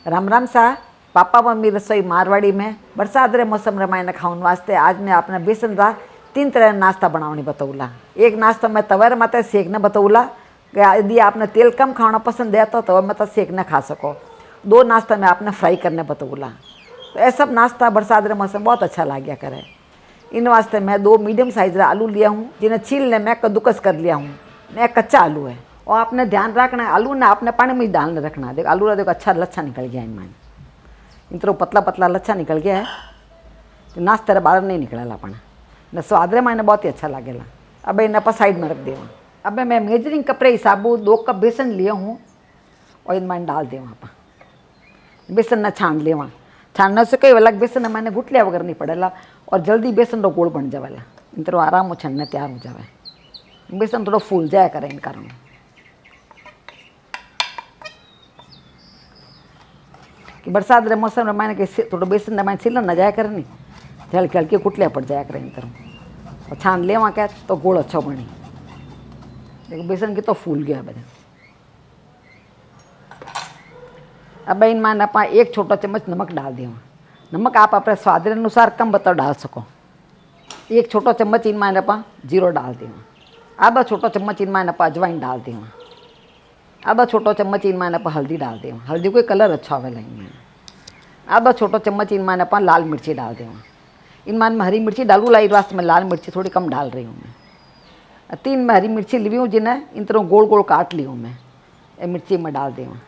राम राम सा papa mummy रसोई मारवाड़ी में बरसात रे मौसम रे मायने खावन वास्ते आज मैं आपने बेसन रा 3 तरह नाश्ता बनावनी बताऊला। एक नाश्ता मैं तवर माते सेकने बताऊला, यदि आपने तेल कम खाना पसंद है तो मैं तो सेकने खा सको। 2 नाश्ता मैं आपने फ्राई करने बताऊला। तो ये सब नाश्ता बरसात रे मौसम बहुत अच्छा लाग्या करे। इन वास्ते मैं 2 मीडियम साइज रा आलू लिया हूँ, जिन्हें छीलने मैं कद्दूकस कर लिया हूँ। मैं कच्चा आलू है और आपने ध्यान रखना है आलू ने आपने पानी में डालने रखना है। देखो आलू रा देखो अच्छा लच्छा निकल गया इनमें, इन तरह पतला पतला लच्छा निकल गया है। तो नाश्ते बाहर नहीं निकलेला पण न स्वाद रे मायने बहुत ही अच्छा लागेला। अब इन्हें आप साइड में रख देवा। अब मैं मेजरिंग कप रे हिसाबू 2 कप बेसन लिया हूँ और इनमें डाल देवा। आप बेसन न छान लेवा। छानने से कई अलग बेसन मैंने गुटलिया वगैरह नहीं पड़ेला और जल्दी बेसन रो गोल बन जावेला। इन तरह आराम हो छानने तैयार हो जावे। बेसन थोड़ा फूल जाया करे इन कारण। कि बरसात रे मौसम में मैंने कि थोड़ा बेसन मैंने छिलन न जाया करे नहीं, हल्के हल्के कुटलिया पड़ जाया करे इन तरह। और छान लेवा क्या तो गोल अच्छा बनी। देखो बेसन की तो फूल गया बजा। अब इन मान आप 1 छोटा चम्मच नमक डाल देवा। नमक आप अपने स्वाद अनुसार कम बताओ डाल सको। 1 छोटा चम्मच इन मान आप जीरो डाल देवा। आधा छोटा चम्मच इन मान आप अजवाइन डाल देवा। आधा छोटा चम्मच इन मान आप हल्दी डाल देवा। हल्दी कोई कलर अच्छा होगा इनमें। आधा छोटा चम्मच इन मान आप लाल मिर्ची डाल देवा। इन मान में हरी मिर्ची डालू लाई वास्ते मैं लाल मिर्ची थोड़ी कम डाल रही हूँ। मैं 3 में हरी मिर्ची ली हूँ, जिन्हें इन तरह गोल गोल काट ली हूँ मैं। ये मिर्ची में डाल देवा।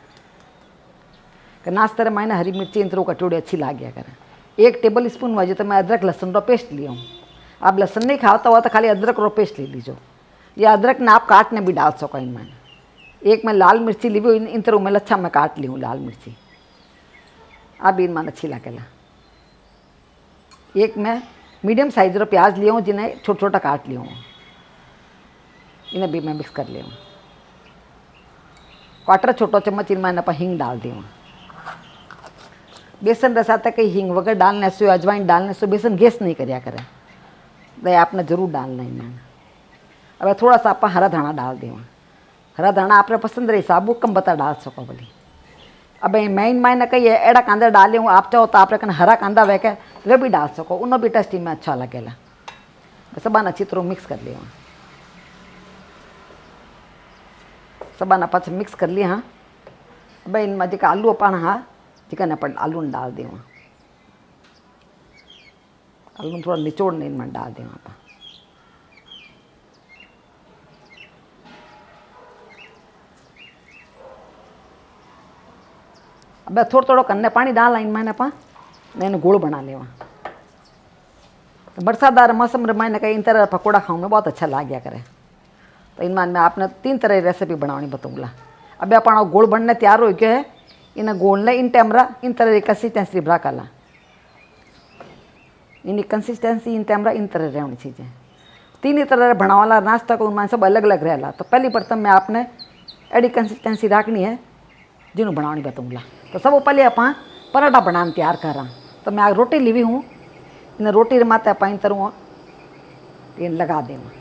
नाश्ते मैंने हरी मिर्ची इन तरह कटोरी अच्छी लाग गया करे। 1 टेबल स्पून वजह तो मैं अदरक लहसुन रो पेस्ट लिया हूँ। आप लहसुन नहीं खाता हुआ तो खाली अदरक रो पेस्ट ले लीजिए। या अदरक ने आप काटने भी डाल सको इनमें। 1 मैं लाल मिर्ची ली हुई इन तरह मैं लच्छा में काट ली हूँ लाल मिर्ची। अब इन मन अच्छी लगेला। 1 मैं मीडियम साइज रो प्याज लिया हूँ, जिन्हें छोटा छोटा काट लिया हूँ। इन्हें भी मैं मिक्स कर लिया हूँ। 1/4 छोटा चम्मच इनमें आप हिंग डाल दी हूँ। बेसन रसाता कहीं हिंग वगैरह डालने से अजवाइन डालने से बेसन गैस नहीं करिया करे। तो आपने जरूर डालना इनमें। अब थोड़ा सा आप हरा धाना डाल देवा। हरा धाना आपने पसंद रही हिसाब कम बता डाल सको बोली। अब मैं इन मायने कही है एड़ा कांदा डाले हूँ। आप चाहो तो आप हरा कांदा वे के वे भी डाल सको, उन्होंने भी टेस्ट में अच्छा लगेला। सबन अच्छी तरह मिक्स कर लिया। सबन आप मिक्स कर लिया। हाँ अब इनमें जो आलू अपन हाँ चिकन अपन आलू डाल देवा। आलू थोड़ा निचोड़ने इनमें डाल देवा। आप अब थोड़ा थोड़ा कन्ने पानी डाल इनमें आप मैंने गोल बना लेवा। तो बरसातदार मौसम मैंने कहीं इन तरह पकौड़ा खाऊं में बहुत अच्छा लाग गया करे। तो इनमें मैं आपने 3 तरह की रेसिपी बनानी बताऊँगा। अब अपना गोल बनने तैयार हो गया है। इन गोल ने इन टाइमरा इन तरह की कंसिस्टेंसी भरा कला। इन कंसिस्टेंसी इन टाइमरा इन तरह रहनी चीज़ें। 3 ही तरह बना वाला नाश्ता को उनमें सब अलग अलग रहेला। तो पहली प्रथम मैं आपने एडी कंसिस्टेंसी रखनी है जिन्हों बनानी बताऊँगा। तो सब पहले आप पराठा बनाने तैयार कर रहा। तो मैं रोटी ली हूँ। इन रोटी माते आप इन तरह इन लगा देवा।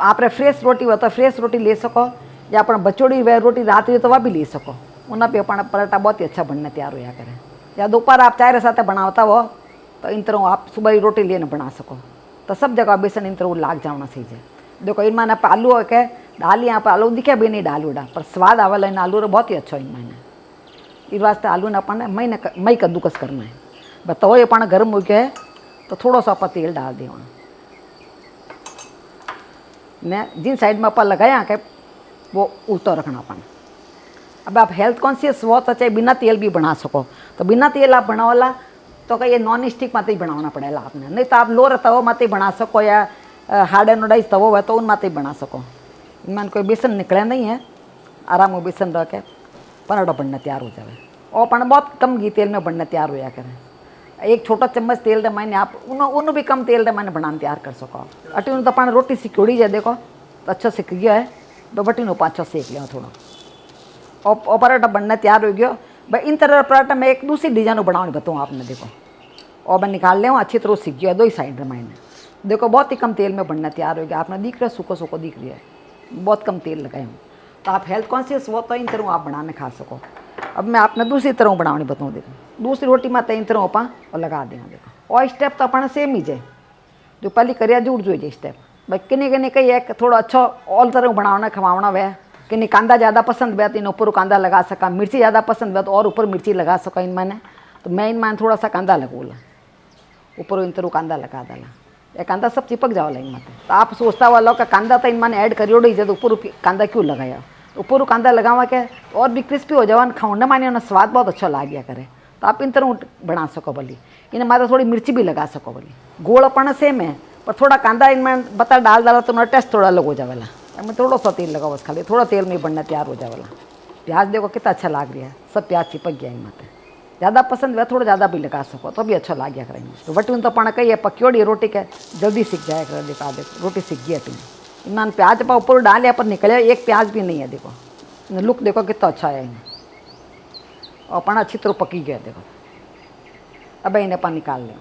आपने फ्रेश रोटी हो तो फ्रेश रोटी ले सको, या अपना बचोड़ी वह रोटी रात हो तो वह भी ले सको। उन्हें भी अपना पराठा बहुत ही अच्छा बनने तैयार होया करे। या दोपहर आप चाय के साथ बनाता हो तो इन तरह आप सुबह ही रोटी लेने बना सको। तो सब जगह बेसन इन तरह लाग जाना चाहिए। देखो इनमें आप आलू हो के डाली, यहाँ पर आलू दिखे भी नहीं डालू डा, पर स्वाद आवेला इन आलू रो बहुत ही अच्छा इनमें। इस वास्ते आलू ने अपन मई कद्दूकस करना है। बस तवो अपन गर्म हो गया है तो थोड़ा सा आप तेल डाल देवा। ने जिन साइड में अपन लगाया के वो उल्टा रखना अपन। अब आप हेल्थ कॉन्शियस हो तो चाहे बिना तेल भी बना सको। तो बिना तेल आप बनावाला तो कहीं ये नॉन स्टिक माते ही बनाना पड़ेगा आपने। नहीं तो आप लोर तवो माते ही बना सको, या हार्ड एनोडाइज तवो है तो उन माते ही बना सको। इनमें कोई बेसन निकले नहीं है। आराम में बेसन रख के पराठा बनने तैयार हो जाए। और अपन बहुत कम घी तेल में बनने तैयार होया करें। 1 छोटा चम्मच तेल दे मैंने आप उन्होंने भी कम तेल दे मैंने बनाने तैयार कर सको। अटी तो अपन रोटी सिकोड़ी जाए देखो तो अच्छा सिक गया है। तो बटी नो 5 सेक लिया थोड़ा और पराठा बनने तैयार हो गया। भाई इन तरह पराठा मैं एक दूसरी डिजाइन बनाने बताऊँ आपने। देखो और मैं निकाल ले अच्छी तरह सीख गया। 2 ही साइड मैंने देखो बहुत ही कम तेल में बनना तैयार हो गया। आपने दिख रहा सूखो सूखो दिख रहा है। बहुत कम तेल लगाए हूँ। तो आप हेल्थ कॉन्शियस हो तो इन तरह आप बनाने खा सको। अब मैं आपने दूसरी तरह बनावनी बताऊँ। देखो दूसरी रोटी में 3 तरह अपा और लगा दें। देखो और स्टेप तो अपना सेम ही है जो पहले करिया जुड़ जो स्टेप। भाई किन्नी किन्नी कही है थोड़ा अच्छा और तरह बनावना खवावना वह किन्नी कांदा ज़्यादा पसंद है तो इन ऊपर कांदा लगा सका, मिर्ची ज़्यादा पसंद है तो और ऊपर मिर्ची लगा सका इन मैंने। तो मैं इन मैंने थोड़ा सा कांदा लगूला ऊपर इन तरह कांदा लगा डाला। ये कांदा सब चिपक जाओला इन माते। तो आप सोचता वाला का कांदा तो इन मैंने ऐड करियो ही जब ऊपर कांदा क्यों लगाया। ऊपर कांदा लगावा के और भी क्रिस्पी हो जावा खाने माने उन्हें स्वाद बहुत अच्छा लाग गया करे। तो आप इन तरह बना सको बोली। इन्हें माता थोड़ी मिर्ची भी लगा सको बोली। गोल अपना सेम है पर थोड़ा कांदा इनमें बता डाल डाला तो उन्हें टेस्ट थोड़ा अलग हो जावेला। मैं थोड़ा सा तेल लगाओ बस खाली थोड़ा तेल में बनना तैयार हो जावेला। प्याज देखो कितना अच्छा लाग रहा है, सब प्याज चिपक गया इन माते। ज़्यादा पसंद है थोड़ा ज़्यादा भी लगा सको तो भी अच्छा लाग गया करेंगे। तो वटून तो अपना कही है पक्योड़ी रोटी के जल्दी सीख जाए कर। देखा देखो रोटी सीख गई है इन्होंने प्याज पर ऊपर डाले पर निकले एक प्याज भी नहीं है। देखो लुक देखो कितना अच्छा है इन्हें और अपना अच्छी तरह पकी गया। देखो अब इन्हें अपन निकाल लें।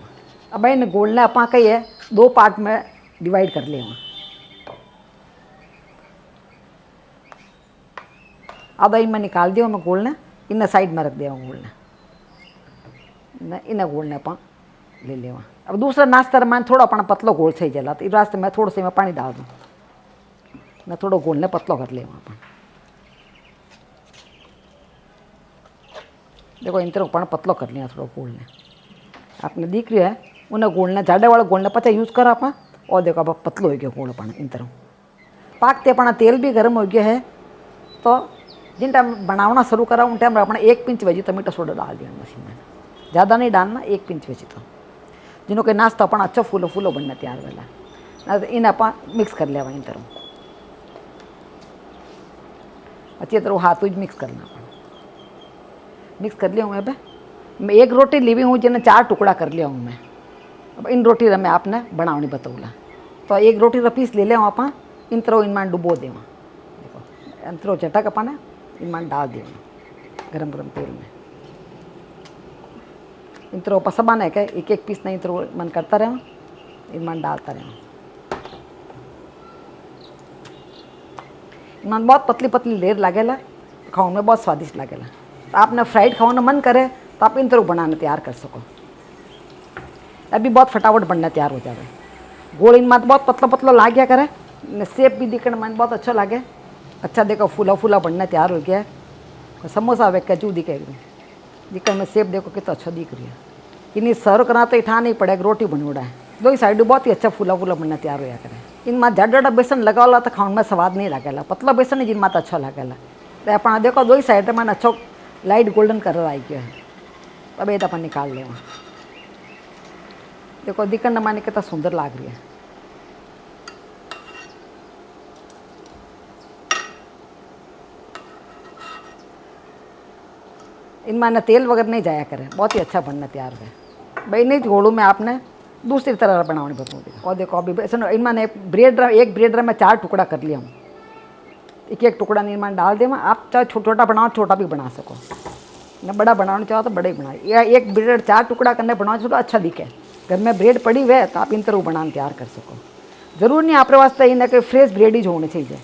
अब इन्हें गोलने अपना कही है 2 पार्ट में डिवाइड कर लें। अब इनमें निकाल दिया मैं गोलने इन्हें साइड में रख दिया गोलने इन्हें गोलने अपन ले ले। अब दूसरा नाश्ता मैं थोड़ा अपना पतलो गोल सही जला तो इस रास्ते मैं थोड़ा से मैं पानी डाल दूँ मैं थोड़ा गोलने पतलो कर ले अपन। देखो इन तरह अपन पतलो कर लिया थोड़ा गोलने आपने दिख रही है उन्हें गोलने जाडे वाला गोलने पचा यूज़ करा अपन। और देखो अब पतलो हो गया गोल अपन इन तरह पाकते अपना तेल भी गर्म हो गया है। तो जिन टाइम बनावना शुरू करा उन टाइम अपना 1 पिंच वेजी टमाटो सोडा डाल दिया मशीन में। ज़्यादा नहीं डालना 1 पिंच वेजी तो जिन्हों के नाश्ता अपना अच्छा फूलो फूलो बनना तैयार वाला। इन आप मिक्स कर लिया इन तरह अच्छी तरह हाथ मिक्स करना अपन मिक्स कर लिया हूँ। अब मैं 1 रोटी ली हूँ जिन्हें 4 टुकड़ा कर लिया हूँ मैं। अब इन रोटी मैं आपने बनावनी बताऊला। तो 1 रोटी का पीस ले लिया हूँ आप इन तरह इनमान डुबो दें। देखो इन तरह झटक अपन इनमान डाल दें गरम गरम तेल में। इन तरह पसबान है क्या 1-1 पीस नहीं तरह मन करता रहे इनमान डालता रहे। इनमान बहुत पतली पतली लेयर लागेला खाओ में बहुत स्वादिष्ट लागेला। तो आपने फ्राइड खाओ मन करे तो आप इन तरह बनाने तैयार कर सको। अभी बहुत फटाफट बनना तैयार हो जाए। गोल इन मात बहुत पतला पतला लाग गया करे सेप भी दिखने में बहुत अच्छा लागे। अच्छा देखो फूला फूला बनना तैयार हो गया है। समोसा वे कचू दिखे दिखने में सेप देखो कितना अच्छा दिख रही है। इन्हें सर्व करना तो इठा नहीं पड़ेगा रोटी बनोड़ा है। दो ही साइड बहुत ही अच्छा फूला फूला बनना तैयार होया करे। इन माँ जाडा बेसन लगाओला तो खाने में स्वाद नहीं लगेला। पतला बेसन जिन मात अच्छा लगेला। तो अपना देखो 2 ही साइड में अच्छा लाइट गोल्डन कलर आई गया है। अब ये अपन निकाल ले। देखो दिखने माने कितना सुंदर लाग रही है। इनमें न तेल वगैरह नहीं जाया करे बहुत ही अच्छा बनना तैयार है। भाई नहीं घोड़ू में आपने दूसरी तरह बनानी बताऊँगी। और देखो अभी बेसन इनमें एक ब्रेड में 4 टुकड़ा कर लिया हूँ। 1-1 टुकड़ा इनमें डाल दें। आप चाहे छोटा बनाओ छोटा भी बना सको न बड़ा बनाना चाहो तो बड़े ही बनाओ। या 1 ब्रेड 4 टुकड़ा करने बनाओ छोटा अच्छा दिखे। घर में ब्रेड पड़ी हुए तो आप इन तरह बनाना तैयार कर सको। जरूर नहीं आप वास्ते इन्हें कि फ्रेश ब्रेड ही होने चाहिए।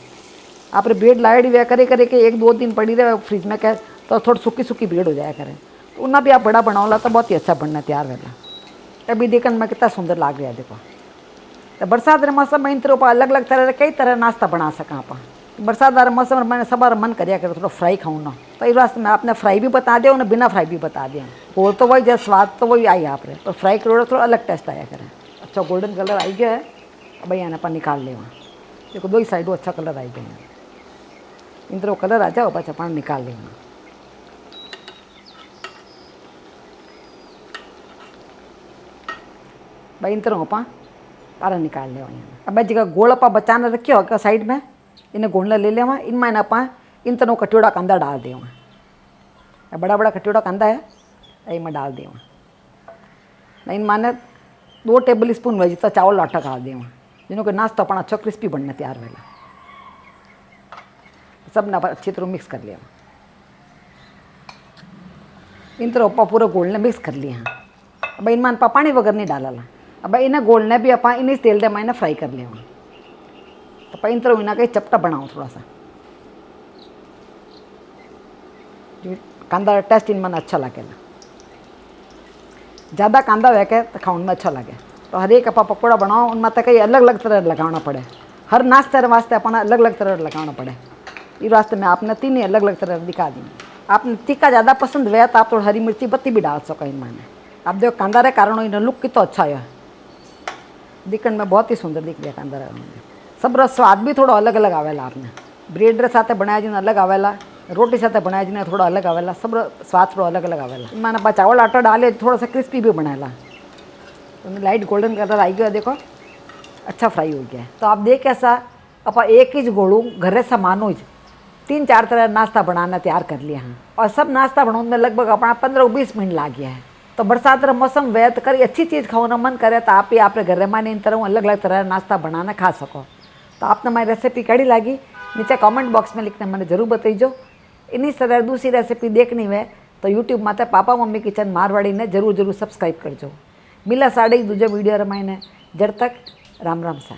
आप ब्रेड लाइड वे करे करे कि 1-2 दिन पड़ी रहे फ्रिज में क्या तो थोड़ी सूखी सूखी ब्रेड हो जाया करें। तो उन्हें भी आप बड़ा बनाओला तो बहुत ही अच्छा बनना तैयार रहेगा। अभी देखने में कितना सुंदर लाग रहा है। देखो तो बरसात मौसम में इन तरह अलग अलग तरह कई तरह नाश्ता बना सका आप। बरसात मौसम में मैंने सब मन करिया करे थोड़ा फ्राई खाऊँ ना। तो इस वास्ते मैं आपने फ्राई भी बता दिया उन्हें बिना फ्राई भी बता दिया। गोल तो वही जैसे स्वाद तो वही आई आप रहे पर फ्राई करो थोड़ा अलग टेस्ट आया करें। अच्छा गोल्डन कलर आई गया है। अब भैया अपन निकाल ले। वहाँ देखो 2 ही साइडों अच्छा कलर आई गया। इन तरह कलर आ जाओ बस अपन निकाल लेना। भाई इन तरह अपा पारा निकाल ले। अब जगह गोल अपा बचाना रखियो होगा साइड में इन्हें गोलना ले लेवा। इनमें अपा इन तरह कटोड़ा कांदा डाल देवा। बड़ा बड़ा कटोड़ा कांदा है इनमें डाल देवा। इन माने 2 टेबल स्पून वेजी तो चावल आटा डाल देवा जिन्हों के नाश्ता अपना अच्छा क्रिस्पी बनना तैयार वेला। सब ना अच्छी तरह मिक्स कर लिया। इन तरह अपा पूरा गोलने मिक्स कर लिया। अब इनमें अपा पानी वगैरह नहीं डाला। अब इन्हें गोलने भी अपा इन्हीं तेल दे मैंने फ्राई कर लिया। तो इन तरह इन्हें कहीं चपटा बनाओ थोड़ा सा कांदा टेस्ट इन मन अच्छा लगेगा। ज़्यादा कांदा वह के तो खाने में अच्छा लगे। तो हर एक आप पकौड़ा बनाओ उनमें तो कई अलग अलग तरह लगाना पड़े, हर नाश्ते वास्ते अपना अलग अलग तरह लगाना पड़े। इस वास्ते मैं आपने तीन ही अलग अलग तरह दिखा दी। आपने तीखा ज़्यादा पसंद हुआ तो आप थोड़ी हरी मिर्ची बत्ती भी डाल सको इनमें। आप देखो कांदा रे कारण इन लुक कितना अच्छा है, दिखने में बहुत ही सुंदर दिख रहा कांदा रे। सब स्वाद भी थोड़ा अलग अलग आवेला। आपने ब्रेड रे साथे बनाया जिन अलग आवेला, रोटी साथे बनाया जिन थोड़ा अलग आवेला, सब स्वाद थोड़ा अलग अलग आवेला। मैंने चावल आटा डाले थोड़ा सा क्रिस्पी भी बनाएला, तो लाइट गोल्डन कलर आई गया, देखो अच्छा फ्राई हो गया है। तो आप देख ऐसा आप एक ही गोलू घरे सामानों 3-4 तरह नाश्ता बनाना तैयार कर लिया हैं, और सब नाश्ता बनाने में लगभग अपना 15-20 मिनट ला गया है। तो बरसात रा मौसम व्यत करी अच्छी चीज़ खाने मन करे तो आप ही आपरे घर में इन तरह अलग अलग तरह नाश्ता बनाना खा सको। तो आपने मेरी रेसिपी कड़ी लगी नीचे कमेंट बॉक्स में लिखने मैंने जरूर बताइजो। इन्हीं तरह दूसरी रेसिपी देखनी है तो यूट्यूब माते पापा मम्मी किचन मारवाड़ी ने जरूर सब्सक्राइब करजो। मिला साड़ी दूजे वीडियो रमाईने, जब तक राम राम सा।